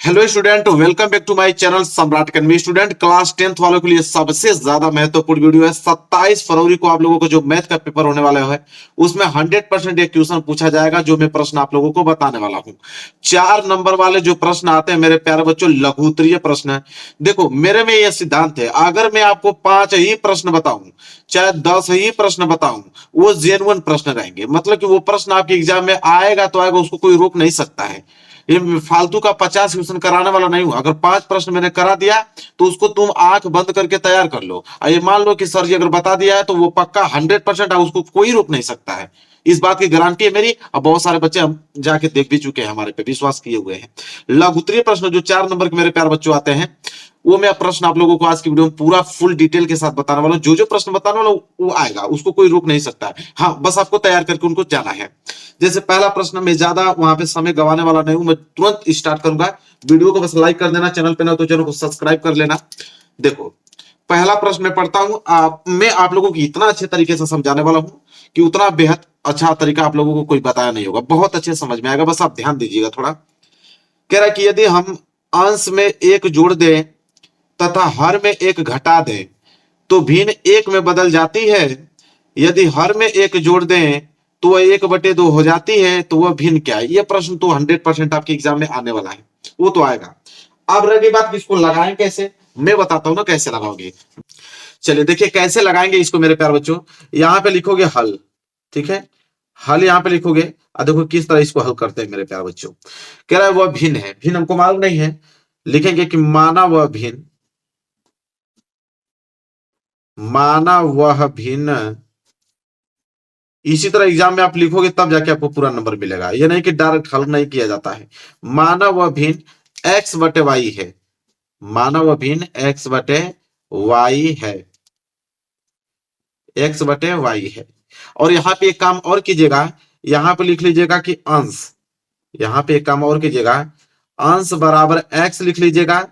Hello student, welcome back to my channel Samrat academy. Student, class 10th वालों के लिए सबसे ज्यादा महत्वपूर्ण वीडियो है। 27 फरवरी को आप लोगों को जो मैथ का पेपर होने वाला है उसमें 100% एक क्वेश्चन पूछा जाएगा, जो मैं प्रश्न आप लोगों को बताने वाला हूं। 4 नंबर वाले जो प्रश्न आते हैं मेरे प्यारे बच्चों, लघु उत्तरीय प्रश्न है। देखो, मेरे में यह सिद्धांत है, अगर मैं आपको 5 ही प्रश्न बताऊं, चाहे 10 ही प्रश्न बताऊं, वो जेन्युइन प्रश्न रहेंगे। मतलब कि वो प्रश्न आपके एग्जाम में आएगा तो आएगा, उसको कोई रोक नहीं सकता है। ये फालतू का 50 क्वेश्चन कराने वाला नहीं हूं। अगर 5 प्रश्न मैंने करा दिया तो उसको तुम आंख बंद करके तैयार कर लो। ये मान लो कि सर जी अगर बता दिया है तो वो पक्का 100% है, उसको कोई रोक नहीं सकता है। इस बात की गारंटी है मेरी। अब बहुत सारे बच्चे हम जाके देख भी चुके हैं, हमारे पे विश्वास किए हुए हैं। लघु उत्तरीय प्रश्न जो 4 नंबर के मेरे प्यार बच्चों आते हैं, वो मैं प्रश्न आप लोगों को आज की वीडियो में पूरा फुल डिटेल के साथ बताने वाला हूं। जो जो प्रश्न बताने वाला वो आएगा, उसको कोई रोक नहीं सकता है। हाँ, बस आपको तैयार करके उनको जाना है। जैसे पहला प्रश्न, मैं ज्यादा वहां पे समय गंवाने वाला नहीं हूं, मैं तुरंत स्टार्ट करूंगा। वीडियो को बस लाइक कर देना, चैनल पे ना तो चैनल को सब्सक्राइब कर लेना। देखो, पहला प्रश्न मैं पढ़ता हूं। मैं आप लोगों को इतना अच्छे तरीके से समझाने वाला हूं कि उतना बेहद अच्छा तरीका आप लोगों को कोई बताया नहीं होगा। बहुत अच्छे समझ में आएगा, बस आप ध्यान दीजिएगा थोड़ा। कह रहा है कि यदि हम अंश में एक जोड़ दें तथा हर में एक घटा दें तो भिन्न एक में बदल जाती है। यदि हर में एक जोड़ दें तो वह 1/2 हो जाती है, तो वह भिन्न क्या है? यह प्रश्न तो 100% आपके एग्जाम में आने वाला है, वो तो आएगा। अब रही बात कि इसको लगाएं कैसे, मैं बताता हूं ना कैसे लगाओगे। चलिए देखिए कैसे लगाएंगे इसको मेरे प्यारे बच्चों। यहां पे लिखोगे हल, ठीक है। हल यहां पे लिखोगे और देखो किस तरह इसको हल करते हैं मेरे प्यारे बच्चों। कह रहा है वह भिन्न है, भिन्न हमको मालूम नहीं है, लिखेंगे कि माना वह भिन्न, माना वह भिन्न। इसी तरह एग्जाम में आप लिखोगे तब जाके आपको पूरा नंबर मिलेगा। ये नहीं कि डायरेक्ट हल नहीं किया जाता है। माना वह भिन्न एक्स बटे वाई है, माना वह भिन्न एक्स बटे वाई है, एक्स बटे वाई है। और यहाँ पे एक काम और कीजिएगा, यहाँ पे लिख लीजिएगा कि अंश, यहाँ पे एक काम और कीजिएगा, अंश बराबर एक्स लिख लीजिएगा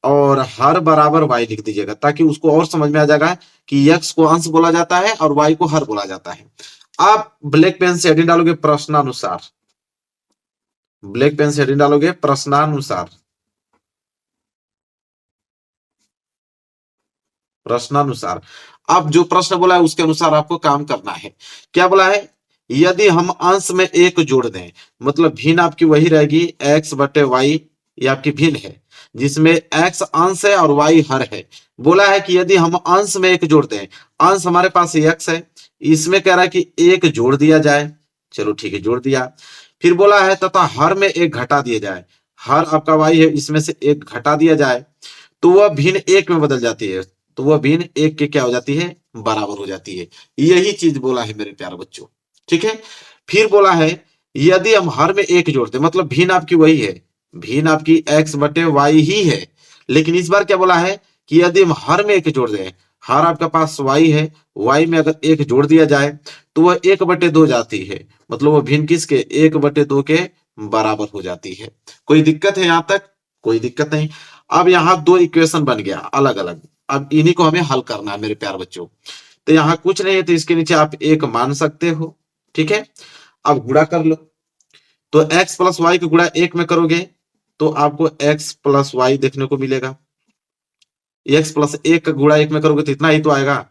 और हर बराबर वाई लिख दीजिएगा, ताकि उसको और समझ में आ जाएगा कि एक्स को अंश बोला जाता है और वाई को हर बोला जाता है। आप ब्लैक पेन से हेडिंग डालोगे प्रश्नानुसार, ब्लैक पेन से हेडिंग डालोगे प्रश्नानुसार, प्रश्नानुसार। अब जो प्रश्न बोला है उसके अनुसार आपको काम करना है। क्या बोला है? यदि हम अंश में एक जोड़ दें, मतलब भिन्न आपकी वही रहेगी एक्स बटे वाई, ये आपकी भिन्न है जिसमें एक्स अंश है और वाई हर है। बोला है कि यदि हम अंश में एक जोड़ दें, अंश हमारे पास एक्स है, इसमें कह रहा है कि एक जोड़ दिया जाए। चलो ठीक है, जोड़ दिया। फिर बोला है तथा हर में एक घटा दिया जाए, हर आपका वाई है, इसमें से एक घटा दिया जाए तो वह भिन्न एक में बदल जाती है, तो वह भिन्न एक के क्या हो जाती है? बराबर हो जाती है। यही चीज बोला है मेरे प्यारे बच्चों, ठीक है। फिर बोला है यदि हम हर में एक जोड़ते, मतलब भिन्न आपकी वही है, भिन्न आपकी एक्स बटे वाई ही है, लेकिन इस बार क्या बोला है कि यदि हम हर में एक जोड़ दें, हर आपके पास वाई है, वाई में अगर एक जोड़ दिया जाए तो वह 1/2 जाती है, मतलब वह भिन्न किसके? 1/2 के बराबर हो जाती है। कोई दिक्कत है यहां तक? कोई दिक्कत नहीं। अब यहाँ 2 इक्वेशन बन गया अलग अलग, अब इन्हीं को हमें हल करना है मेरे प्यार बच्चों। तो यहाँ कुछ नहीं है तो इसके नीचे आप एक मान सकते हो, ठीक है। अब गुणा कर लो, तो x प्लस वाई का गुणा एक में करोगे तो आपको x प्लस वाई देखने को मिलेगा। x प्लस एक का गुणा एक में करोगे तो इतना ही तो आएगा,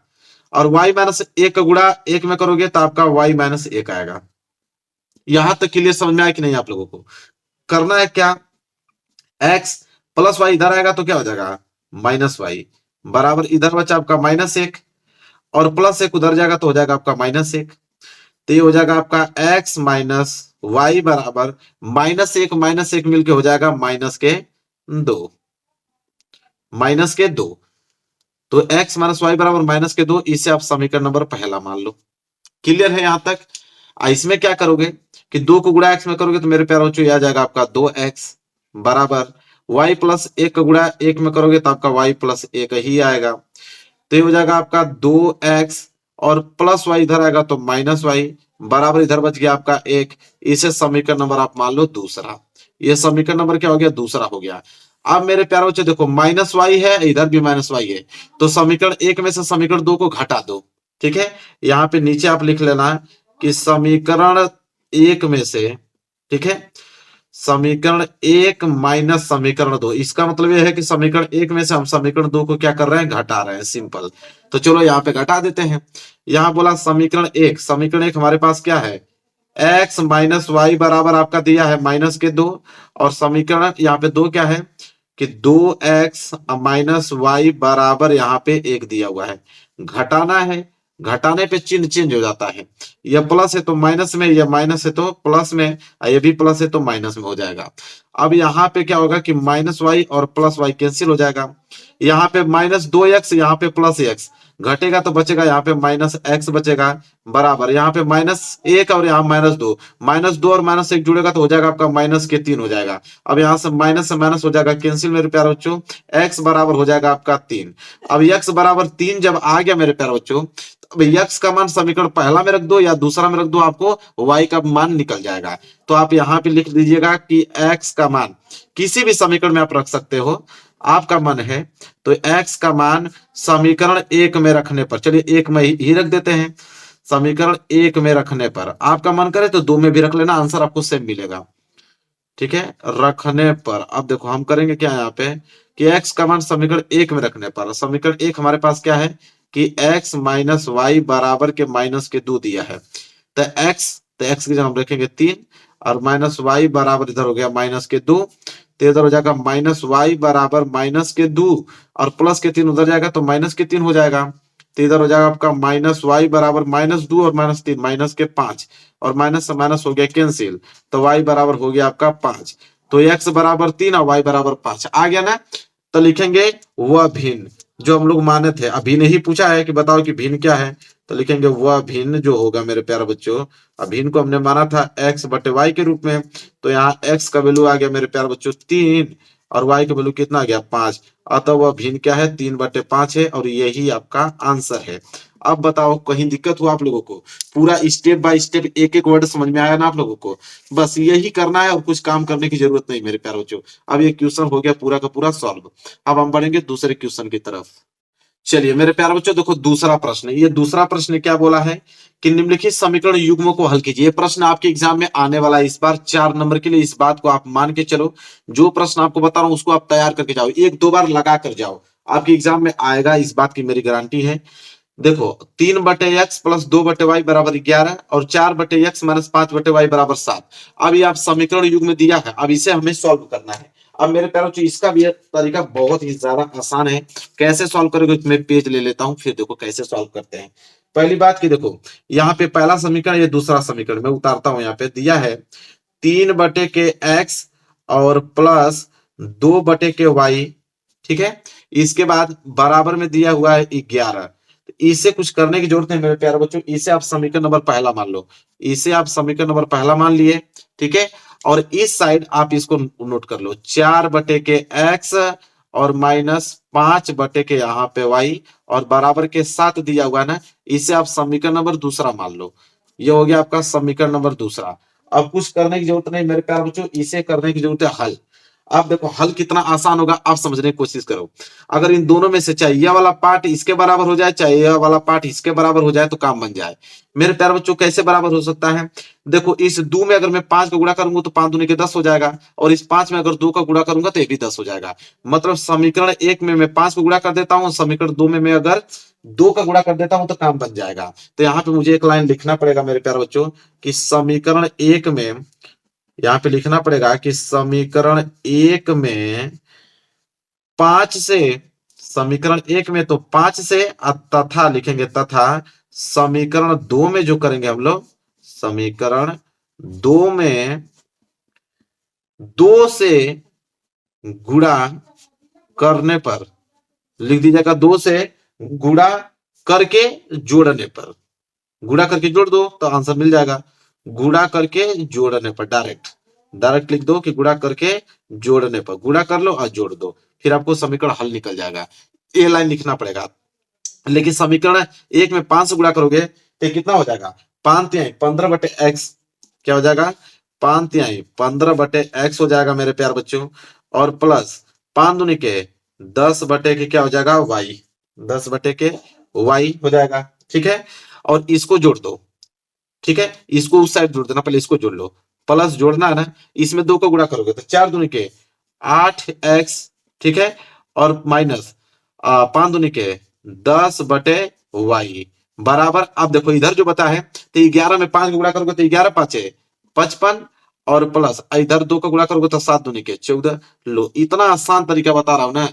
और y माइनस एक का गुणा एक में करोगे तो आपका y माइनस एक आएगा। यहां तक क्लियर समझ में आया कि नहीं? आप लोगों को करना है क्या, x प्लस वाई इधर आएगा तो क्या हो जाएगा? माइनस वाई, बराबर इधर बचा आपका -1 और प्लस 1 उधर जाएगा तो हो जाएगा आपका -1। तो ये हो जाएगा आपका x माइनस वाई बराबर -1 मिलके हो जाएगा -2, -2। तो x माइनस वाई बराबर -2, इसे आप समीकरण नंबर पहला मान लो। क्लियर है यहां तक? इसमें क्या करोगे कि 2 को गुणा x में करोगे तो मेरे प्यारे बच्चों आ जाएगा आपका 2x बराबर y प्लस 1 का गुणा 1 में करोगे तो आपका y प्लस 1 ही आएगा। तो ये हो जाएगा आपका 2x और प्लस वाई इधर आएगा तो माइनस वाई बराबर इधर बच गया आपका 1। इसे समीकरण नंबर आप मान लो दूसरा। ये समीकरण नंबर क्या हो गया? दूसरा हो गया। अब मेरे प्यारे बच्चों देखो, माइनस वाई है, इधर भी माइनस वाई है, तो समीकरण 1 में से समीकरण 2 को घटा दो, ठीक है। यहाँ पे नीचे आप लिख लेना कि समीकरण 1 में से, ठीक है, समीकरण एक माइनस समीकरण दो। इसका मतलब यह है कि समीकरण एक में से हम समीकरण दो को क्या कर रहे हैं, घटा रहे हैं, सिंपल। तो चलो यहाँ पे घटा देते हैं। यहाँ बोला समीकरण एक हमारे पास क्या है, एक्स माइनस वाई बराबर आपका दिया है माइनस के दो, और समीकरण यहाँ पे दो क्या है कि 2x माइनस वाई बराबर यहाँ पे एक दिया हुआ है। घटाना है, घटाने पे चिन्ह चेंज हो जाता है, यह प्लस है तो माइनस में, यह माइनस है तो प्लस में, ये भी प्लस है तो माइनस में हो जाएगा। अब यहाँ पे क्या होगा कि माइनस वाई और प्लस वाई कैंसिल हो जाएगा। यहाँ पे माइनस 2x, यहाँ पे प्लस एक्स, घटेगा तो बचेगा यहाँ पे माइनस एक्स बचेगा, बराबर यहाँ पे माइनस एक और यहाँ माइनस दो और माइनस एक जुड़ेगा तो हो जाएगा आपका माइनस के 3 हो जाएगा। अब यहाँ से माइनस हो जाएगा कैंसिल मेरे प्यारे बच्चों, एक्स बराबर हो जाएगा आपका 3। अब एक्स बराबर 3 जब आ गया मेरे प्यारे बच्चों, अब एक्स का मान समीकरण पहला में रख दो या दूसरा में रख दो, आपको वाई का मान निकल जाएगा। तो आप यहाँ पे लिख दीजिएगा कि एक्स का मान किसी भी समीकरण में आप रख सकते हो, आपका मन है तो x का मान समीकरण एक में रखने पर, चलिए एक में ही रख देते हैं, समीकरण एक में रखने पर आपका मन करे तो दो में भी रख लेना, आंसर आपको सेम मिलेगा, ठीक है। रखने पर अब देखो हम करेंगे क्या यहाँ पे कि x का मान समीकरण एक में रखने पर, समीकरण एक हमारे पास क्या है कि x माइनस वाई बराबर के माइनस के 2 दिया है, तो x की जगह हम रखेंगे 3 और माइनस वाई बराबर इधर हो गया माइनस के 2, तो इधर हो जाएगा माइनस वाई बराबर माइनस के 2 और प्लस के 3 उधर जाएगा तो माइनस के 3 हो जाएगा। तो इधर हो जाएगा आपका माइनस वाई बराबर -2 और -3 माइनस के 5 और माइनस से माइनस हो गया कैंसिल, तो वाई बराबर हो गया आपका 5। तो एक्स बराबर 3 और वाई बराबर 5 आ गया ना। तो लिखेंगे वह भिन्न जो हम लोग माने थे, अभी नहीं पूछा है कि बताओ कि भिन्न क्या है, तो लिखेंगे वह भिन्न जो होगा मेरे प्यारे बच्चों, भिन्न को हमने माना था x बटे वाई के रूप में, तो यहाँ x का वैल्यू आ गया मेरे प्यारे बच्चों 3 और y का वैल्यू कितना आ गया 5, अतः वह भिन्न क्या है 3/5 है और यही आपका आंसर है। अब बताओ कहीं दिक्कत हुआ आप लोगों को, पूरा स्टेप बाय स्टेप एक एक वर्ड समझ में आया ना आप लोगों को, बस यही करना है और कुछ काम करने की जरूरत नहीं मेरे प्यारे बच्चों। अब ये क्वेश्चन हो गया पूरा का पूरा सॉल्व। अब हम बढ़ेंगे दूसरे क्वेश्चन की तरफ। चलिए मेरे प्यारे बच्चों देखो दूसरा प्रश्न, ये दूसरा प्रश्न क्या बोला है कि निम्नलिखित समीकरण युग्मों को हल कीजिए। ये प्रश्न आपके एग्जाम में आने वाला है इस बार 4 नंबर के लिए, इस बात को आप मान के चलो, जो प्रश्न आपको बता रहा हूं उसको आप तैयार करके जाओ, एक दो बार लगा कर जाओ, आपके एग्जाम में आएगा, इस बात की मेरी गारंटी है। देखो 3/x प्लस 2/y बराबर 11 और 4/x माइनस 5/y बराबर 7। अब ये आप समीकरण युग्म में दिया है, अब इसे हमें सॉल्व करना है। अब मेरे प्यारों इसका भी तरीका बहुत ही ज्यादा आसान है, कैसे सॉल्व करोगे मैं पेज ले लेता हूं, फिर देखो कैसे सॉल्व करते हैं। पहली बात की देखो यहाँ पे पहला समीकरण, ये दूसरा समीकरण मैं उतारता हूं, यहाँ पे दिया है 3/x और प्लस 2/y, ठीक है। इसके बाद बराबर में दिया हुआ है 11, इसे कुछ करने की जरूरत नहीं मेरे प्यारे बच्चों, इसे आप समीकरण नंबर पहला मान लो, इसे आप समीकरण नंबर पहला मान लिए, ठीक है। और इस साइड आप इसको नोट कर लो 4/x और -5/के यहाँ पे y और बराबर के 7 दिया हुआ है ना, इसे आप समीकरण नंबर दूसरा मान लो, ये हो गया आपका समीकरण नंबर दूसरा। अब कुछ करने की जरूरत नहीं मेरे प्यारे बच्चों, इसे करने की जरूरत है हल। अब देखो हल कितना आसान होगा, आप समझने की कोशिश करो। अगर इन दोनों में से चाहे यह वाला पार्ट इसके बराबर हो जाए, चाहे यह वाला पार्ट इसके बराबर हो जाए तो काम बन जाए। मेरे प्यारे बच्चों कैसे बराबर हो सकता है, देखो इस 2 में अगर मैं 5 का गुणा करूंगा तो 5 दूनी के 10 हो जाएगा, और इस 5 में अगर 2 का गुणा करूंगा तो ये भी 10 हो जाएगा। मतलब समीकरण 1 में मैं 5 को गुणा कर देता हूं, समीकरण 2 में मैं अगर 2 का गुणा कर देता हूं तो काम बन जाएगा। तो यहाँ पे मुझे एक लाइन लिखना पड़ेगा मेरे प्यारे बच्चों कि समीकरण 1 में, यहाँ पे लिखना पड़ेगा कि समीकरण 1 में 5 से, समीकरण 1 में तो 5 से तथा लिखेंगे, तथा समीकरण 2 में जो करेंगे हम लोग, समीकरण 2 में 2 से गुणा करने पर, लिख दीजिएगा 2 से गुणा करके जोड़ने पर, गुणा करके जोड़ दो तो आंसर मिल जाएगा, गुणा करके जोड़ने पर डायरेक्ट लिख दो कि गुणा करके जोड़ने पर, गुणा कर लो और जोड़ दो, फिर आपको समीकरण हल निकल जाएगा। ये लाइन लिखना पड़ेगा। लेकिन समीकरण 1 में 5 से गुणा करोगे तो कितना हो जाएगा, 5×3 15/x, क्या हो जाएगा 5×3 15/x हो जाएगा मेरे प्यार बच्चों, और प्लस 5 दूनी के 10 के क्या हो जाएगा y, 10 के y हो जाएगा, ठीक है। और इसको जोड़ दो, ठीक है, इसको उस साइड जोड़ देना, पहले इसको जोड़ लो, प्लस जोड़ना है ना, इसमें 2 को गुणा करोगे तो 4 दूनी के 8x, ठीक है, और माइनस 5 दूनी के 10/y बराबर। अब देखो इधर जो बता है तो 11 में 5 को गुणा करोगे तो 11 5 55, और प्लस इधर 2 का गुणा करोगे तो 7 दूनी के 14। लो, इतना आसान तरीका बता रहा हूं ना,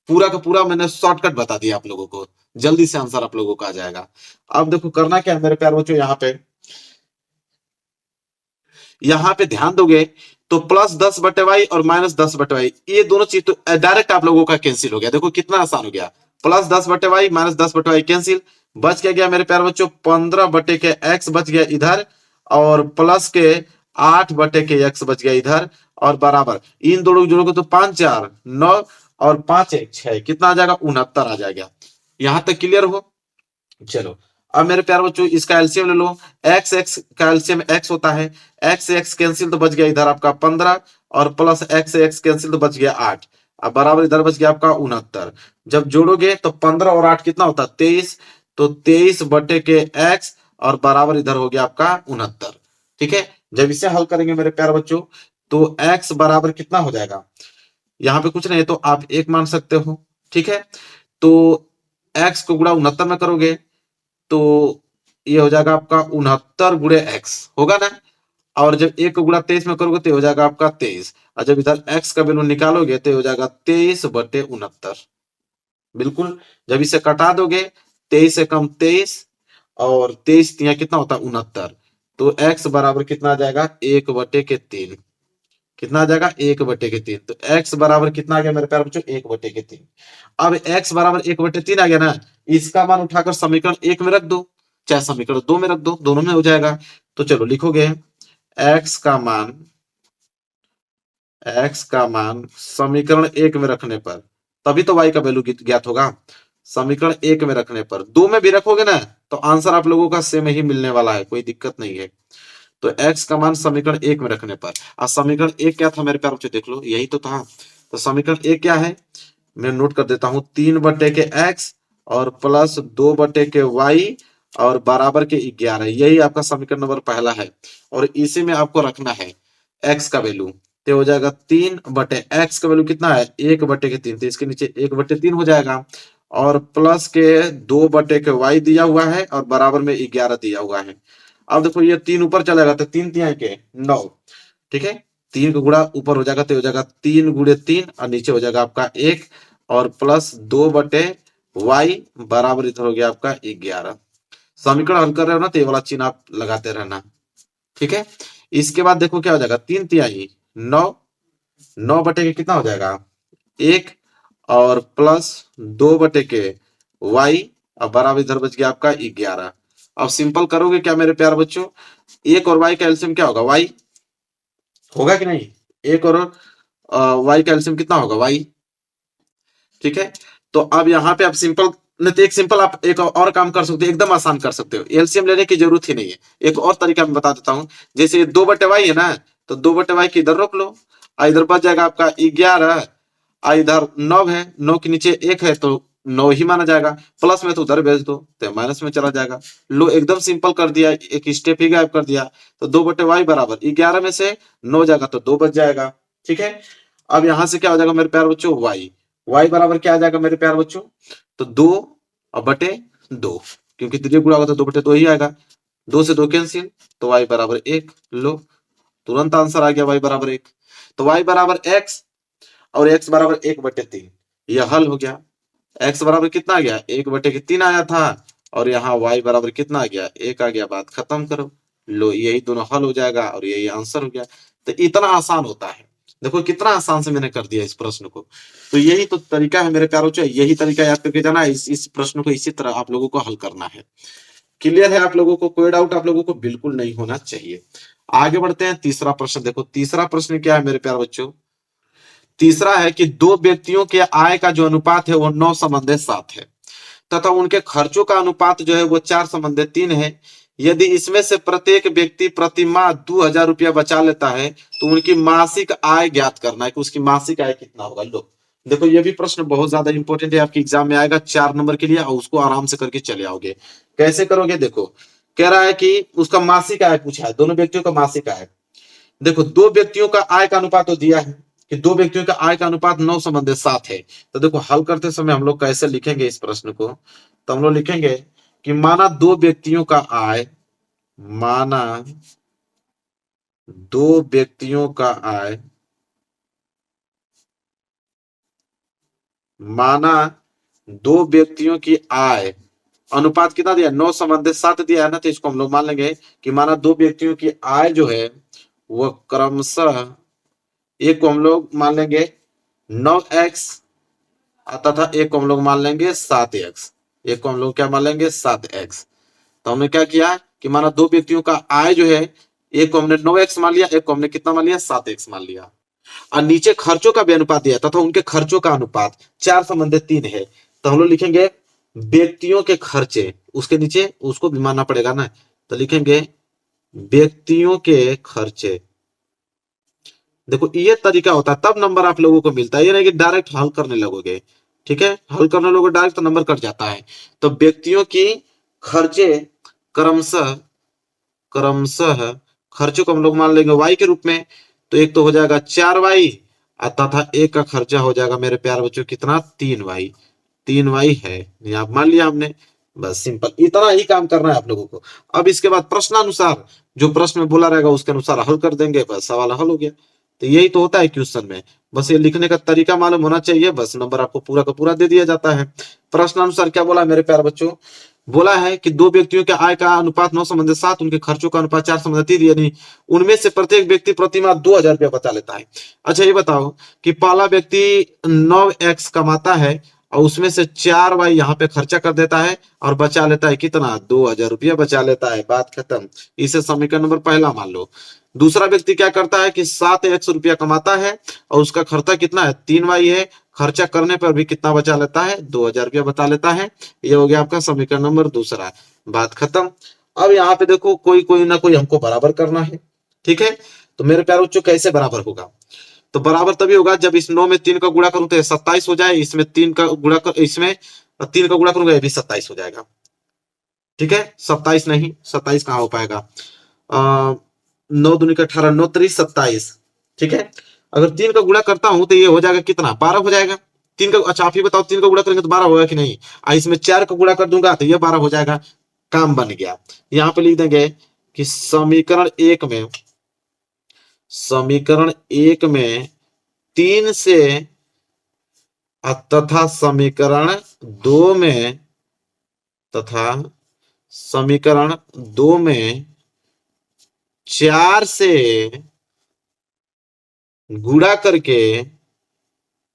पूरा का पूरा मैंने शॉर्टकट बता दिया आप लोगों को, जल्दी से आंसर आप लोगों का आ जाएगा। अब देखो करना क्या है मेरे प्यार बच्चों, यहाँ पे ध्यान दोगे तो +10/y और -10/y ये दोनों चीज तो डायरेक्ट आप लोगों का कैंसिल हो गया। देखो कितना आसान हो गया, +10/y -10/y कैंसिल, बच क्या गया मेरे प्यार बच्चों 15/x बच गया इधर, और प्लस के 8/x बच गया इधर, और बराबर इन दोनों जोड़ोगे तो 5 4 9 और 5 1 6, कितना आ जाएगा 69 आ जाएगा। यहां तक क्लियर हो? चलो अब मेरे प्यार बच्चों इसका एलसीएम ले लो, एक्स एक्स का एलसीएम एक्स होता है, एक्स एक्स कैंसिल तो बच गया इधर आपका 15, और प्लस एक्स एक्स कैंसिल तो बच गया 8, अब बराबर इधर बच गया आपका 69। जब जोड़ोगे तो 15 और 8 कितना होता है 23, तो 23/x और बराबर इधर हो गया आपका 69। ठीक है, जब इसे हल करेंगे मेरे प्यार बच्चों तो x बराबर कितना हो जाएगा, यहाँ पे कुछ नहीं है तो आप 1 मान सकते हो। ठीक है, तो x को गुणा 69 में करोगे तो ये हो जाएगा आपका 69 गुणे x होगा ना, और जब 1 को गुणा 23 में करोगे तो हो जाएगा आपका 23, और जब इधर x का वैल्यू निकालोगे तो हो जाएगा 23/69। बिल्कुल, जब इसे कटा दोगे 23 से कम 23, और 23 तिया कितना होता है 69, तो x बराबर कितना आ जाएगा 1/3, कितना आ जाएगा 1/3, तो x बराबर कितना आ गया मेरे प्यारे बच्चों 1/3। अब x बराबर 1/3 आ गया ना, इसका मान उठाकर समीकरण 1 में रख दो, चाहे समीकरण 2 में रख दो, दोनों में हो जाएगा। तो चलो लिखोगे x का मान समीकरण 1 में रखने पर, तभी तो y का वैल्यू ज्ञात होगा। समीकरण 1 में रखने पर 2 में भी रखोगे ना तो आंसर आप लोगों का सेम ही मिलने वाला है, कोई दिक्कत नहीं है। तो x का मान समीकरण 1 में रखने पर, और समीकरण 1 क्या था मेरे प्यारे बच्चों देख लो, यही तो था। तो समीकरण 1 क्या है, मैं नोट कर देता हूं, 3/x और प्लस 2/y और बराबर के 11, यही आपका समीकरण नंबर पहला है, और इसी में आपको रखना है x का वैल्यू, तो हो जाएगा 3/x का वैल्यू कितना है 1/3, तो इसके नीचे 1/3 हो जाएगा, और प्लस के 2/y दिया हुआ है और बराबर में 11 दिया हुआ है। अब देखो ये 3 ऊपर चलेगा तो 3 तिहाई के 9, ठीक है, 3 का गुणा ऊपर हो जाएगा तो हो जाएगा 3 गुणे 3, और नीचे हो जाएगा आपका 1, और प्लस 2/y बराबर इधर हो गया आपका 11। समीकरण हल कर रहे हो ना तो ये वाला चिन्ह आप लगाते रहना। ठीक है, इसके बाद देखो क्या हो जाएगा 3 तिहाई 9, 9 कितना हो जाएगा 1, और प्लस 2/y और बराबर इधर बच गया आपका 11। अब सिंपल करोगे क्या मेरे प्यार बच्चों, 1 और y का एलसीएम क्या होगा y होगा कि नहीं, 1 और y का एलसीएम कितना होगा y। ठीक है, तो अब यहाँ पे आप सिंपल नहीं तो एक सिंपल आप एक और काम कर सकते हो, एकदम आसान कर सकते हो, एलसीएम लेने की जरूरत ही नहीं है। एक और तरीका मैं बता देता हूँ, जैसे 2/y है ना तो 2/y की इधर रोक लो, इधर बच जाएगा आपका 11, इधर 9 है, 9 के नीचे 1 है तो 9 ही माना जाएगा, प्लस में तो उधर भेज दो तो माइनस में चला जाएगा। लो एकदम सिंपल कर दिया, एक स्टेप ही गायब कर दिया। तो 2/y बराबर 11 में से 9 जाएगा तो 2 बच जाएगा। ठीक है, अब यहां से क्या हो जाएगा मेरे प्यार बच्चों y बराबर क्या आ जाएगा मेरे प्यार बच्चों, तो 2/2, क्योंकि 3 गुणा होगा तो 2/2 ही आएगा, 2 से 2 कैंसिल तो y बराबर 1। लो तुरंत आंसर आ गया y बराबर 1। तो y बराबर x और x बराबर 1/3, यह हल हो गया। x बराबर कितना आ गया 1/3 आया था, और यहाँ y बराबर कितना आ गया 1 आ गया, बात खत्म करो। लो यही दोनों हल हो जाएगा और यही आंसर हो गया। तो इतना आसान होता है, देखो कितना आसान से मैंने कर दिया इस प्रश्न को। तो यही तो तरीका है मेरे प्यारों, चाहिए यही तरीका याद करके जाना, इस प्रश्न को इसी तरह आप लोगों को हल करना है। क्लियर है आप लोगों को, कोई डाउट आप लोगों को बिल्कुल नहीं होना चाहिए। आगे बढ़ते हैं, तीसरा प्रश्न देखो, तीसरा प्रश्न क्या है मेरे प्यारे बच्चों, तीसरा है कि दो व्यक्तियों के आय का जो अनुपात है वो 9:7 है, तथा उनके खर्चों का अनुपात जो है वो 4:3 है। यदि इसमें से प्रत्येक व्यक्ति प्रति माह 2,000 रुपया बचा लेता है तो उनकी मासिक आय ज्ञात करना है कि उसकी मासिक आय कितना होगा। लो देखो ये भी प्रश्न बहुत ज्यादा इंपॉर्टेंट है, आपके एग्जाम में आएगा 4 नंबर के लिए, और उसको आराम से करके चले आओगे। कैसे करोगे, देखो कह रहा है कि उसका मासिक आय पूछा है, दोनों व्यक्तियों का मासिक आय। देखो दो व्यक्तियों का आय का अनुपात तो दिया है कि दो व्यक्तियों का आय का अनुपात 9:7 है। तो देखो हल करते समय हम लोग कैसे लिखेंगे इस प्रश्न को, तो हम लोग लिखेंगे कि माना दो व्यक्तियों का आय, माना दो व्यक्तियों का आय, माना दो व्यक्तियों की आय अनुपात कितना दिया, 9:7 दिया है ना, तो इसको हम लोग मान लेंगे कि माना दो व्यक्तियों की आय जो है वह क्रमशः, एक को हम लोग मान लेंगे 9x तथा एक को हम लोग मान लेंगे 7x, एक को हम लोग क्या मान लेंगे 7x। तो हमने क्या किया कि माना दो व्यक्तियों का आय जो है, एक को हमने 9x मान लिया, एक को हमने कितना मान लिया 7x मान लिया, और नीचे खर्चों का भी अनुपात दिया तथा उनके खर्चों का अनुपात 4:3 है। तो हम लोग लिखेंगे व्यक्तियों के खर्चे, उसके नीचे उसको भी मानना पड़ेगा ना, तो लिखेंगे व्यक्तियों के खर्चे। देखो ये तरीका होता है तब नंबर आप लोगों को मिलता है, ये नहीं कि डायरेक्ट हल करने लगोगे, ठीक है, हल करने लगोगे डायरेक्ट तो नंबर कट जाता है। तो व्यक्तियों की खर्चे क्रमशः, क्रमशः खर्चों को हम लोग मान लेंगे y के रूप में, तो एक तो हो जाएगा 4y तथा एक का खर्चा हो जाएगा मेरे प्यारे बच्चों कितना 3y, 3y है, यहाँ मान लिया हमने, बस सिंपल इतना ही काम करना है आप लोगों को। अब इसके बाद प्रश्नानुसार जो प्रश्न में बोला रहेगा उसके अनुसार हल कर देंगे, बस सवाल हल हो गया। तो यही तो होता है क्वेश्चन में, बस ये लिखने का तरीका मालूम होना चाहिए, बस नंबर आपको पूरा का पूरा दे दिया जाता है। प्रश्नानुसार क्या बोला मेरे प्यारे बच्चों, बोला है कि दो व्यक्तियों के आय का अनुपात 9:7, उनके खर्चों का अनुपात 4:3, यानी उनमें से प्रत्येक व्यक्ति प्रति माह 2,000 रुपया बचा लेता है। अच्छा ये बताओ कि पहला व्यक्ति 9x कमाता है और उसमें से 4y यहाँ पे खर्चा कर देता है और बचा लेता है कितना 2,000 रुपया बचा लेता है, बात खत्म। इसे समीकरण नंबर पहला मान लो। दूसरा व्यक्ति क्या करता है कि 7x रुपया कमाता है और उसका खर्चा कितना है 3y है, खर्चा करने पर भी कितना बचा लेता है 2,000 रुपया बचा लेता है। ये हो गया आपका समीकरण नंबर दूसरा, बात खत्म। अब यहाँ पे देखो कोई कोई ना कोई हमको बराबर करना है, ठीक है। तो मेरे प्यारे बच्चों कैसे बराबर होगा, तो बराबर तभी होगा जब इस 9 में 3 का गुणा करूं तो 27 हो जाए, इसमें 3 का गुणा कर, इसमें 3 का गुणा करूंगा ये भी 27 हो जाएगा, ठीक है। 27 नहीं, 27 कहां हो पाएगा, 9 दूनी का 18, 9 3 27, ठीक है। अगर 3 का गुणा करता हूं तो ये हो जाएगा कितना 12 हो जाएगा। 3 का, अच्छा आप ही बताओ 3 का गुणा करेंगे तो 12 होगा कि नहीं, इसमें 4 का गुणा कर दूंगा तो ये 12 हो जाएगा, काम बन गया। यहाँ पे लिख देंगे कि समीकरण एक में, समीकरण एक में 3 से तथा समीकरण 2 में, तथा समीकरण 2 में 4 से गुणा करके,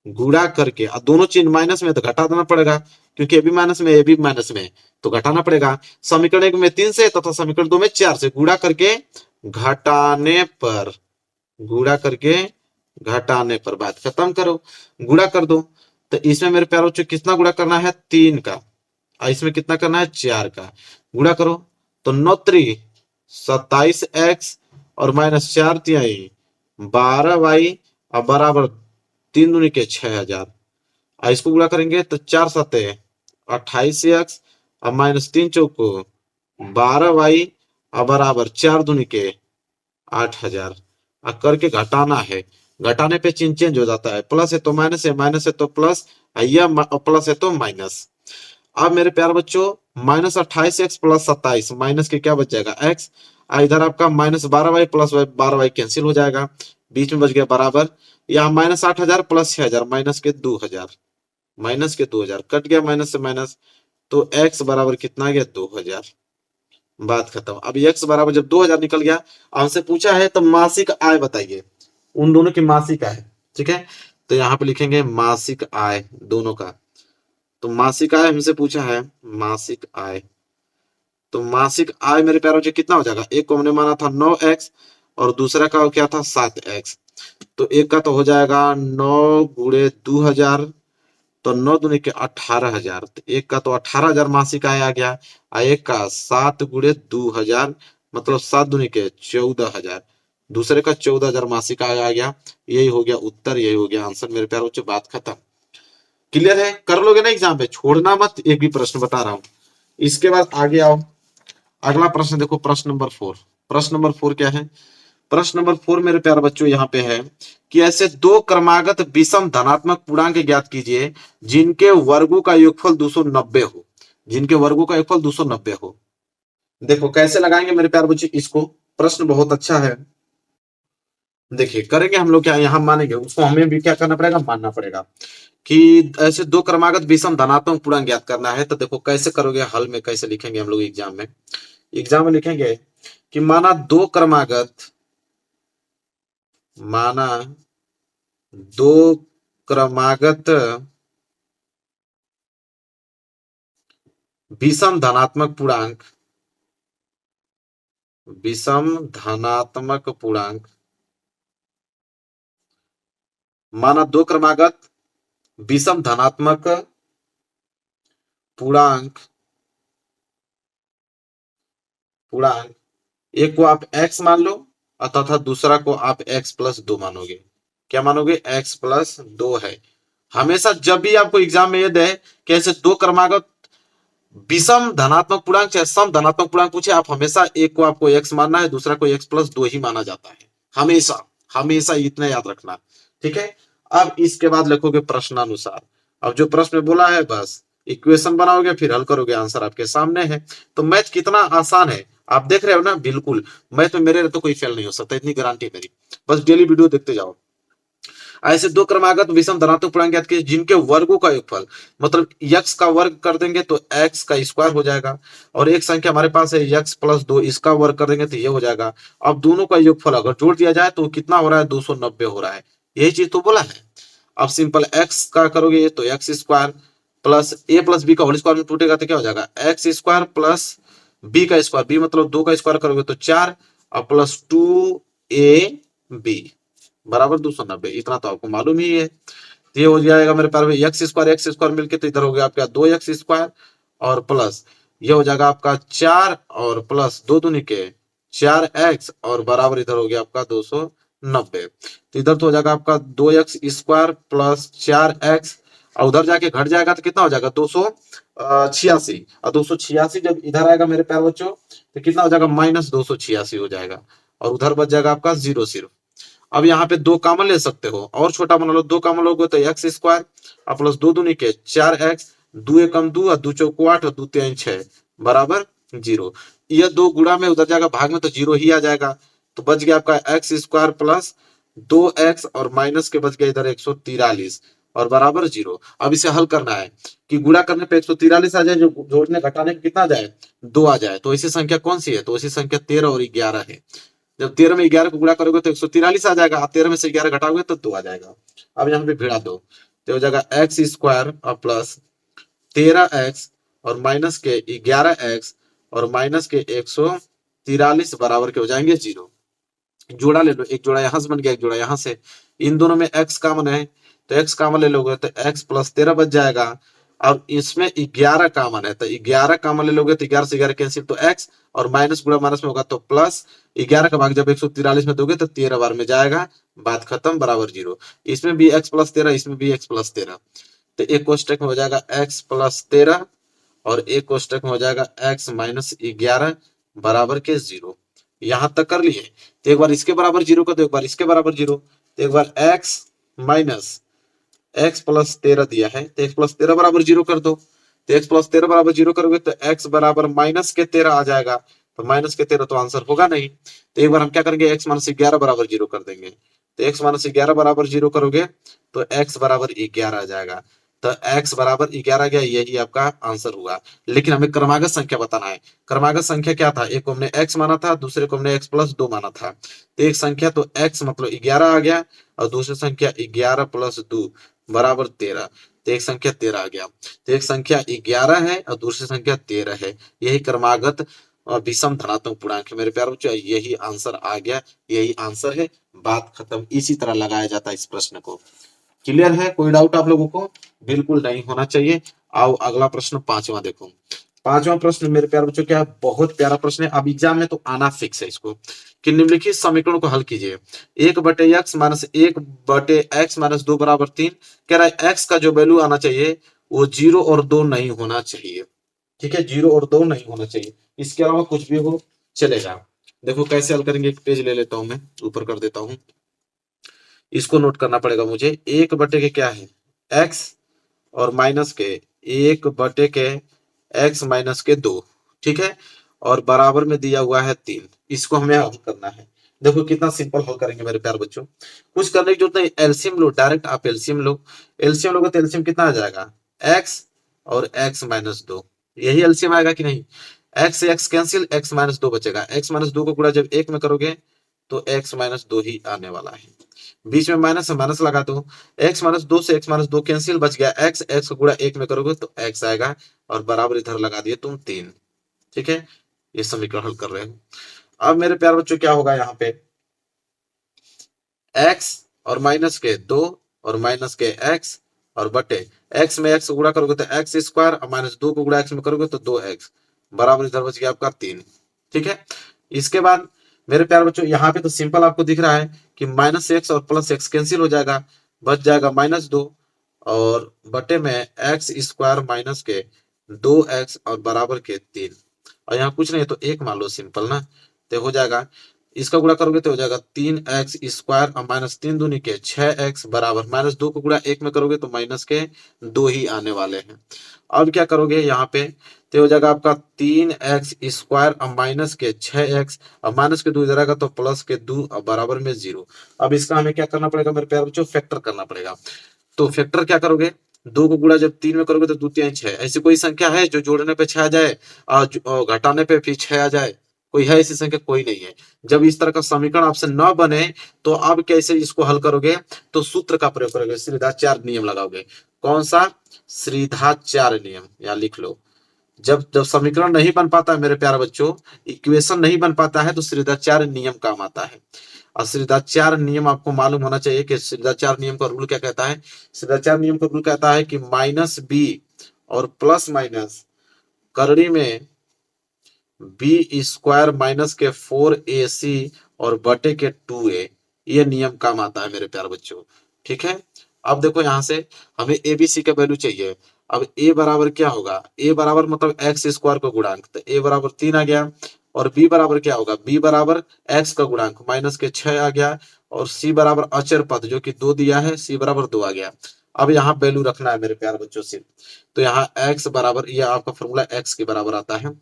गुणा करके, और दोनों चीज माइनस में तो घटा देना पड़ेगा क्योंकि ये भी माइनस में ये भी माइनस में, तो घटाना पड़ेगा। समीकरण एक में 3 से तथा समीकरण 2 में 4 से गुणा करके घटाने पर, गुणा करके घटाने पर, बात खत्म करो, गुणा कर दो। तो इसमें मेरे प्यारे बच्चों कितना गुणा करना है 3 का, और इसमें कितना करना है 4 का, गुणा करो तो 9 3 27x और माइनस 4 तिहाई 12y और बराबर 3 दूनी के 6,000, और इसको गुणा करेंगे तो 4 सते 28x और माइनस 3 चौको 12y और बराबर 4 दूनी के 8,000, और करके घटाना है, घटाने पे चिन्ह चेंज हो जाता है, प्लस है तो माइनस है, माइनस है तो प्लस, या प्लस है तो माइनस। अब मेरे प्यारे बच्चों माइनस 28x प्लस 27 माइनस के क्या बच जाएगा x, इधर आपका minus 12y plus 12y cancel हो जाएगा, बीच में बच गया बराबर, यहाँ माइनस 8,000 प्लस 6,000 माइनस के 2,000, माइनस के 2,000 कट गया माइनस से माइनस, तो x बराबर कितना गया 2,000, बात खत्म। अब x बराबर जब 2,000 निकल गया, हमसे पूछा है तो मासिक आय बताइए, उन दोनों की मासिक आय, ठीक है। तो यहाँ पे लिखेंगे मासिक आय दोनों का, तो मासिक आय हमसे पूछा है, मासिक आय, तो मासिक आय मेरे प्यारों से कितना हो जाएगा, एक को हमने माना था 9x और दूसरा का क्या था 7x, तो एक का तो हो जाएगा 9 गुणे 2,000, तो 9 दूनी के 18,000, तो एक का तो 18,000 मासिक आय आ गया, और एक का 7 गुणे 2,000 मतलब 7 दूनी के 14,000, दूसरे का 14,000 मासिक आय आ गया। यही हो गया उत्तर, यही हो गया आंसर मेरे प्यारों से, बात खत्म। क्लियर है, कर लोगे ना एग्जाम पे, छोड़ना मत, एक भी प्रश्न बता रहा हूं। इसके बाद आगे आओ, अगला प्रश्न देखो, प्रश्न नंबर 4। प्रश्न नंबर 4 क्या है, प्रश्न नंबर 4 मेरे प्यारे बच्चों यहाँ पे है कि ऐसे दो क्रमागत विषम धनात्मक पूर्णांक ज्ञात कीजिए जिनके वर्गों का योगफल 290 हो। जिनके वर्गों का योगफल 290 हो। देखो कैसे लगाएंगे मेरे प्यारे बच्चों इसको, प्रश्न बहुत अच्छा है। देखिए करेंगे हम लोग क्या, यहाँ मानेंगे उसको, हमें भी क्या करना पड़ेगा, मानना पड़ेगा कि ऐसे दो क्रमागत विषम धनात्मक पूर्णांक ज्ञात करना है। तो देखो कैसे करोगे, हल में कैसे लिखेंगे हम लोग एग्जाम में। एग्जाम में लिखेंगे कि माना दो क्रमागत विषम धनात्मक पूर्णांक माना दो क्रमागत विषम धनात्मक पूर्णांक एक को आप x मान लो तथा दूसरा को आप x+2 मानोगे। क्या मानोगे, x+2 है। हमेशा जब भी आपको एग्जाम में यह दे कि ऐसे दो क्रमागत विषम धनात्मक पूर्णांक चाहे सम धनात्मक पूर्णांक पूछे, आप हमेशा एक को आपको x मानना है, दूसरा को x+2 ही माना जाता है। हमेशा हमेशा इतना याद रखना, ठीक है। अब इसके बाद लिखोगे प्रश्नानुसार। अब जो प्रश्न में बोला है बस इक्वेशन बनाओगे, फिर हल करोगे, आंसर आपके सामने है। तो मैथ कितना आसान है आप देख रहे हो ना। बिल्कुल मैथ में मेरे तो कोई फेल नहीं हो सकता, इतनी गारंटी है मेरी। बस डेली वीडियो देखते जाओ। ऐसे दो क्रमागत विषम धनात्मक पूर्णांक ज्ञात कीजिए जिनके वर्गों का योगफल, मतलब x का वर्ग कर देंगे तो x का स्क्वायर हो जाएगा, और एक संख्या हमारे पास है x+2, इसका वर्ग कर देंगे तो ये हो जाएगा। अब दोनों का योगफल अगर जोड़ दिया जाए तो कितना हो रहा है, 290 हो रहा है। यही चीज तो बोला है। अब सिंपल x का करोगे तो x square plus a plus b का होल स्क्वायर में टूटेगा तो क्या हो जाएगा, x स्क्वायर प्लस b का स्क्वायर, b मतलब 2 का स्क्वायर करोगे तो 4 और प्लस 2ab बराबर 290। इतना तो आपको मालूम ही है। तो ये हो जाएगा मेरे पास में एक्स स्क्वायर मिलके तो इधर हो गया आपका 2x स्क्वायर और प्लस ये हो जाएगा आपका 4 और प्लस 2 दूनी के 4x और बराबर इधर हो गया आपका 290। तो इधर तो हो जाएगा आपका 2x स्क्वायर प्लस 4x और उधर जाके घट जाएगा तो कितना हो जाएगा 286, और 286 जब इधर आएगा मेरे प्यारे बच्चों तो कितना हो जाएगा, -286 हो जाएगा, और उधर बच जाएगा आपका 0 सिर्फ। अब यहाँ पे 2 कॉमन ले सकते हो और छोटा बना लो, 2 कॉमन लोगे तो x स्क्वायर और प्लस 2 दूनी के 4x, 2 एकम 2 और 2 चौको 8 और 2 3 6 बराबर 0। यह 2 गुणा में उधर जाएगा भाग में तो 0 ही आ जाएगा। तो बच गया आपका x स्क्वायर प्लस 2x और माइनस के बच गया इधर 143 और बराबर 0। अब इसे हल करना है कि गुणा करने पे 143 आ जाए, जो जोड़ने घटाने पे कितना आ जाए, 2 आ जाए। तो ऐसी संख्या कौन सी है, तो ऐसी संख्या 13 और 11 है। जब 13 में 11 को गुणा करोगे तो 143 आ जाएगा, 13 में से 11 घटाओगे तो 2 आ जाएगा। अब यहाँ पे भिड़ा दो तो हो जाएगा x स्क्वायर और प्लस 13x और माइनस के 11x और माइनस के 143 बराबर के हो जाएंगे 0। जोड़ा ले लो, एक जोड़ा यहाँ से बन गया, एक जोड़ा यहाँ से। इन दोनों में x कॉमन है तो x कॉमन ले लोगे तो x प्लस 13 बच जाएगा, और इसमें 11 कॉमन है तो 11 कॉमन ले लोगे तो 11 से 11 कैंसिल, तो x और माइनस गुणा माइनस में होगा तो प्लस 11 का भाग जब 143 में दोगे तो 13 बार में जाएगा, बात खत्म, बराबर 0। इसमें भी x प्लस 13, इसमें भी x प्लस 13, तो एक कोष्टक में हो जाएगा x प्लस 13 और एक कोष्टक में हो जाएगा x माइनस 11 बराबर के 0। यहां तक कर लिए। तो एक बार इसके बराबर 0 कर दो, एक बार इसके बराबर 0, तो एक बार x माइनस x प्लस 13 दिया है तो x प्लस 13 बराबर 0 कर दो। तो x प्लस 13 बराबर 0 करोगे तो x बराबर माइनस के 13 आ जाएगा, तो माइनस के 13 तो आंसर होगा नहीं। तो एक बार हम क्या करेंगे, x माइनस 11 बराबर 0 कर देंगे। तो x माइनस 11 बराबर 0 करोगे तो x बराबर 11 आ जाएगा। तो x बराबर 11 आ गया, यही आपका आंसर हुआ। लेकिन हमें क्रमागत संख्या बताना है। क्रमागत संख्या क्या था, एक को हमने x माना था, दूसरे को हमने x+2 माना था। तो एक संख्या तो x मतलब 11 आ गया और दूसरी संख्या 11 + 2 बराबर 13। तो एक संख्या 13 आ गया। तो एक संख्या 11 है और दूसरी संख्या 13 है। यही क्रमागत विषम धनात्मक पूर्णांक है मेरे प्यारे बच्चों, यही आंसर आ गया, यही आंसर है, बात खत्म। इसी तरह लगाया जाता है इस प्रश्न को। क्लियर है, कोई डाउट आप लोगों को, बिल्कुल नहीं होना चाहिए। आओ अगला प्रश्न 5वां देखो। 5वां प्रश्न मेरे प्यारे बच्चों क्या, बहुत प्यारा प्रश्न है, अब एग्जाम में तो आना फिक्स है इसको, कि निम्नलिखित समीकरणों को हल कीजिए। 1/x माइनस 1/x माइनस 2 बराबर 3। कह रहा है x का जो वैल्यू आना चाहिए वो 0 और 2 नहीं होना चाहिए। ठीक है, 0 और 2 नहीं होना चाहिए, इसके अलावा कुछ भी हो चलेगा। देखो कैसे हल करेंगे, एक पेज ले लेता हूं मैं, ऊपर कर देता हूं। इसको नोट करना पड़ेगा मुझे। एक बटे के क्या है, एक्स, और माइनस के एक बटे के एक्स माइनस के दो, ठीक है, और बराबर में दिया हुआ है 3। इसको हमें हल करना है। देखो कितना सिंपल हल करेंगे मेरे प्यार बच्चों, कुछ करने की जरूरत नहीं। एलसीएम लो, डायरेक्ट आप एलसीएम लो। एलसीएम लोगे तो एलसीएम कितना आ जाएगा, एक्स और एक्स माइनस दो, यही एलसीएम आएगा कि नहीं। एक्स से एक्स कैंसिल, एक्स माइनस दो बचेगा। एक्स माइनस दो को गुणा जब एक में करोगे तो एक्स माइनस दो ही आने वाला है। बीच में माइनस है, माइनस लगा दो। एक्स माइनस दो से एक्स माइनस दो कैंसिल, बच गया एक्स। एक्स को गुणा एक में करोगे तो एक्स आएगा, और बराबर इधर लगा दिए तुम 3। ठीक है, ये समीकरण हल कर रहे हो। अब मेरे प्यार बच्चों क्या होगा यहाँ पे, एक्स और माइनस के दो और माइनस के एक्स और बटे एक्स में एक्स गुणा करोगे तो एक्स स्क्वायर, और माइनस दो को गुणा एक्स में करोगे तो दो एक्स, बराबर इधर बच गया आपका 3। ठीक है, इसके बाद मेरे प्यार बच्चों यहाँ पे तो सिंपल आपको दिख रहा है कि माइनस एक्स और प्लस एक्स कैंसिल हो जाएगा, बच जाएगा माइनस दो, और बटे में एक्स स्क्वायर माइनस के दो एक्स और बराबर के 3। और यहाँ कुछ नहीं है तो एक मान लो, सिंपल ना, तो हो जाएगा। इसका गुणा करोगे तो हो जाएगा 3x स्क्वायर और माइनस 3 दूनी के 6x बराबर माइनस दो को गुणा एक में करोगे तो माइनस के दो ही आने वाले हैं। अब क्या करोगे यहाँ पे, तो हो जाएगा आपका 3x स्क्वायर और माइनस के 6x और माइनस के दो इधर आएगा तो प्लस के दो और बराबर में 0। अब इसका हमें क्या करना पड़ेगा मेरे प्यारे बच्चों, फैक्टर करना पड़ेगा। तो फैक्टर क्या करोगे, दो को गुणा जब 3 में करोगे तो 2 3 6। ऐसी कोई संख्या है जो जोड़ने पे 6 आ जाए और घटाने पे फिर 6 आ जाए, कोई है ऐसी संख्या? कोई नहीं है। जब इस तरह का समीकरण आपसे न बने तो अब कैसे इसको हल करोगे, तो सूत्र का प्रयोग करोगे, श्रीधाचार्य नियम लगाओगे। कौन सा? श्रीधाचार्य नियम, या लिख लो। जब जब समीकरण नहीं बन पाता है मेरे प्यारे बच्चों, इक्वेशन नहीं बन पाता है, तो श्रीधाचार्य नियम काम आता है। और श्रीधाचार्य नियम आपको मालूम होना चाहिए कि श्रीधाचार्य नियम का रूल क्या कहता है। श्रीधाचार्य नियम का रूल कहता है कि माइनस बी और प्लस माइनस करड़ी में बी स्क्वायर माइनस के 4ac और बटे के 2a, ये नियम काम आता है मेरे प्यारे बच्चों। ठीक है, अब देखो यहां से हमें एबीसी का वैल्यू चाहिए। अब a बराबर क्या होगा, a बराबर मतलब एक्स स्क्वायर का गुणांक, तो a बराबर 3 आ गया। और b बराबर क्या होगा, b बराबर x का गुणांक माइनस के 6 आ गया। और c बराबर अचर पद जो कि 2 दिया है, c बराबर 2 आ गया। अब यहाँ वैल्यू रखना है मेरे प्यारे बच्चों से, तो यहाँ x बराबर, यह आपका फॉर्मूला x के बराबर आता है।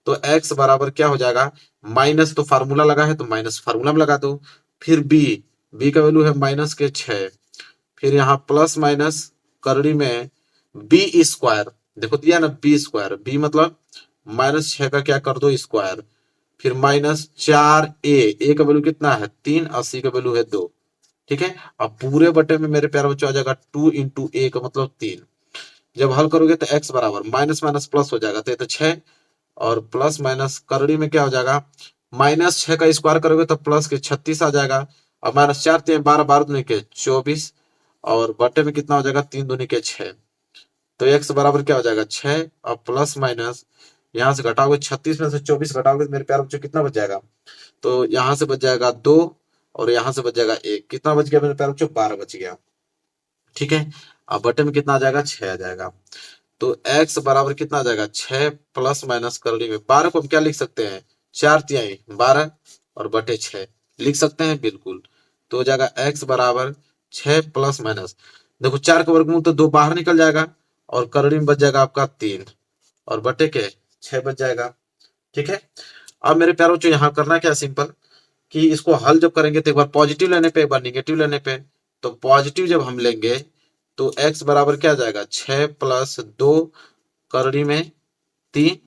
तो x बराबर क्या हो जाएगा, माइनस तो फार्मूला लगा है तो माइनस फार्मूला में लगा दो। फिर b का वैल्यू है माइनस के 6। फिर यहाँ प्लस माइनस करड़ी में बी स्क्वायर, देखो दिया ना बी स्क्वायर, बी मतलब माइनस 6 का क्या कर दो स्क्वायर। फिर माइनस 4a का वैल्यू कितना है 3, 80 का वैल्यू है 2। ठीक है, अब पूरे बटे में मेरे प्यारे बच्चों आ जाएगा 2 इंटू a का मतलब 3। जब हल करोगे तो x बराबर माइनस माइनस प्लस हो जाएगा, तो 6 और प्लस माइनस करड़ी में क्या हो जाएगा, माइनस 6 का स्क्वायर करोगे तो प्लस के 36 आ जाएगा। और माइनस 4 3 12 12 दूनी के 24, और बटे में कितना हो जाएगा 3 दूनी के 6। तो x बराबर क्या हो जाएगा 6 और प्लस माइनस यहाँ से घटाओगे 36 में से 24 घटाओगे तो मेरे प्यारे बच्चों कितना बच जाएगा, तो यहाँ से बच जाएगा 2 और यहाँ से बच जाएगा 1। कितना बच गया मेरे प्यारे बच्चों, 12 बच गया। ठीक है, अब बटे में कितना आ जाएगा 6 आ जाएगा। तो x बराबर कितना आ जाएगा 6 प्लस माइनस करड़ी में 12 को हम क्या लिख सकते हैं, 4 तिहाई 12 और बटे 6 लिख सकते हैं, बिल्कुल। तो हो जाएगा x बराबर 6 प्लस माइनस, देखो 4 का वर्गमूल तो 2 बाहर निकल जाएगा और करड़ी में बच जाएगा आपका 3 और बटे के 6 बच जाएगा। ठीक है, अब मेरे प्यारों जो यहाँ करना क्या, सिंपल कि इसको हल जब करेंगे तो एक बार पॉजिटिव लेने पे एक बार निगेटिव लेने पे। तो पॉजिटिव जब हम लेंगे तो x बराबर क्या जाएगा 6 प्लस 2 करड़ी में 3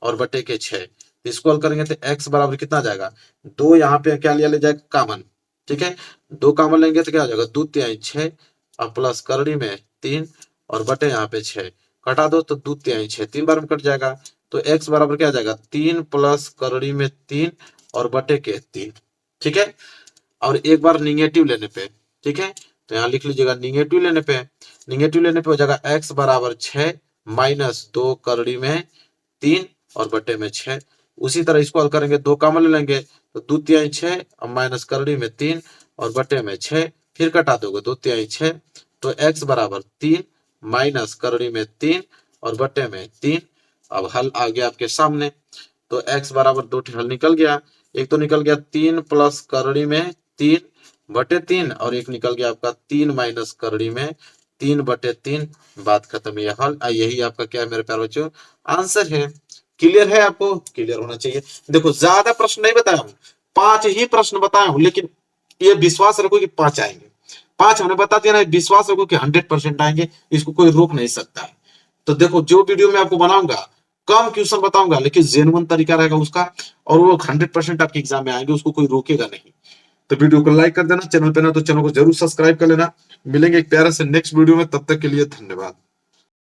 और बटे के 6। तो इसको हल करेंगे तो x बराबर कितना जाएगा, 2 यहाँ पे क्या लिया ले जाएगा कॉमन। ठीक है, 2 कॉमन लेंगे तो क्या हो जाएगा 2 तिहाई 6 और प्लस करड़ी में 3 और बटे यहाँ पे 6, कटा दो तो 2 तिहाई 6 3 बार में कट जाएगा। तो x बराबर क्या जाएगा 3 प्लस करड़ी में 3 और बटे के 3। ठीक है, और एक बार निगेटिव लेने पे, ठीक है, तो यहाँ लिख लीजिएगा निगेटिव लेने पे, निगेटिव लेने पे हो जाएगा x बराबर 6 माइनस 2 करड़ी में 3 और बटे में 6। उसी तरह इसको हल करेंगे, 2 कॉमन ले लेंगे तो 2 तिहाई 6 और माइनस करड़ी में 3 और बटे में 6, फिर कटा दोगे 2 तिहाई 6। तो x बराबर 3 माइनस करड़ी में 3 और बटे में 3। अब हल आ गया आपके सामने, तो x बराबर 2 हल निकल गया। एक तो निकल गया 3 प्लस करड़ी में 3/3 और एक निकल गया आपका 3 माइनस करड़ी में 3/3। बात खत्म। ये हल यही आपका क्या है मेरे प्यारे बच्चों, आंसर है। क्लियर है? आपको क्लियर होना चाहिए। देखो ज्यादा प्रश्न नहीं बताया हूं, 5 ही प्रश्न बताया हूं, लेकिन ये विश्वास रखो कि 5 आएंगे। 5 हमने बता दिया ना, विश्वास रखो कि 100% आएंगे, इसको कोई रोक नहीं सकता है। तो देखो जो वीडियो मैं आपको बनाऊंगा कम क्वेश्चन बताऊंगा, लेकिन जेन्युइन तरीका रहेगा उसका, और वो 100% आपके एग्जाम में आएंगे, उसको कोई रोकेगा नहीं। तो वीडियो को लाइक कर देना, चैनल पे ना तो चैनल को जरूर सब्सक्राइब कर लेना। मिलेंगे एक प्यारे से नेक्स्ट वीडियो में, तब तक के लिए धन्यवाद।